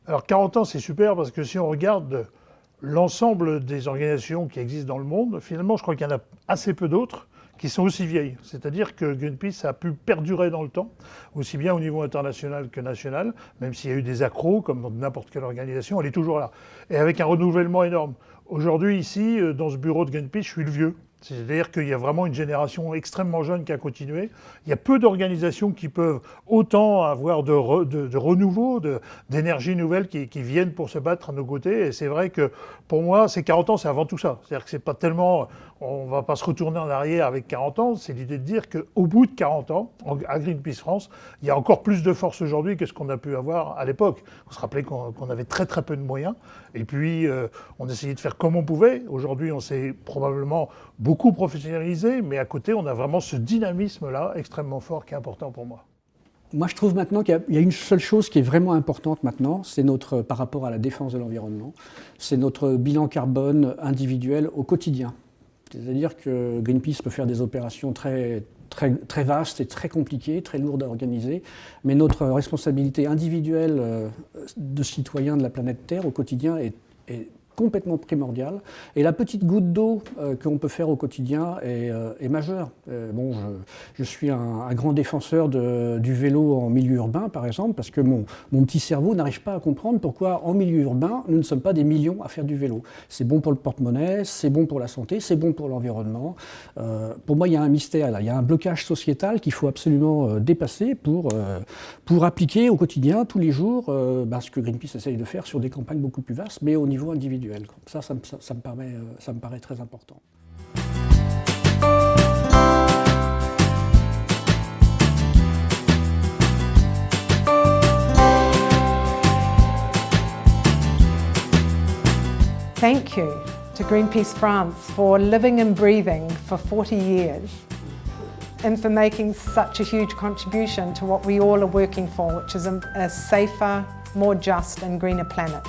Alors 40 ans, c'est super parce que si on regarde l'ensemble des organisations qui existent dans le monde, finalement, je crois qu'il y en a assez peu d'autres qui sont aussi vieilles. C'est-à-dire que Greenpeace a pu perdurer dans le temps, aussi bien au niveau international que national, même s'il y a eu des accros, comme dans n'importe quelle organisation, elle est toujours là. Et avec un renouvellement énorme. Aujourd'hui, ici, dans ce bureau de Greenpeace, je suis le vieux. C'est-à-dire qu'il y a vraiment une génération extrêmement jeune qui a continué. Il y a peu d'organisations qui peuvent autant avoir de renouveau, d'énergie nouvelle qui viennent pour se battre à nos côtés. Et c'est vrai que pour moi, ces 40 ans, c'est avant tout ça. C'est-à-dire que c'est pas tellement, on va pas se retourner en arrière avec 40 ans. C'est l'idée de dire qu'au bout de 40 ans, à Greenpeace France, il y a encore plus de force aujourd'hui que ce qu'on a pu avoir à l'époque. On se rappelait qu'on avait très très peu de moyens. Et puis, on essayait de faire comme on pouvait. Aujourd'hui, on s'est probablement beaucoup professionnalisé, mais à côté, on a vraiment ce dynamisme-là extrêmement fort qui est important pour moi. Moi, je trouve maintenant qu'il y a une seule chose qui est vraiment importante maintenant, c'est notre, par rapport à la défense de l'environnement, c'est notre bilan carbone individuel au quotidien. C'est-à-dire que Greenpeace peut faire des opérations très vastes et très compliquées, très lourdes à organiser, mais notre responsabilité individuelle de citoyen de la planète Terre au quotidien est complètement primordiale. Et la petite goutte d'eau qu'on peut faire au quotidien est majeure. Bon, je suis un grand défenseur du vélo en milieu urbain, par exemple, parce que mon petit cerveau n'arrive pas à comprendre pourquoi, en milieu urbain, nous ne sommes pas des millions à faire du vélo. C'est bon pour le porte-monnaie, c'est bon pour la santé, c'est bon pour l'environnement. Pour moi, il y a un mystère là. Il y a un blocage sociétal qu'il faut absolument dépasser pour appliquer au quotidien, tous les jours, ce que Greenpeace essaye de faire sur des campagnes beaucoup plus vastes, mais au niveau individuel. Ça me paraît très important. Thank you to Greenpeace France for living and breathing for 40 years and for making such a huge contribution to what we all are working for, which is a safer, more just and greener planet.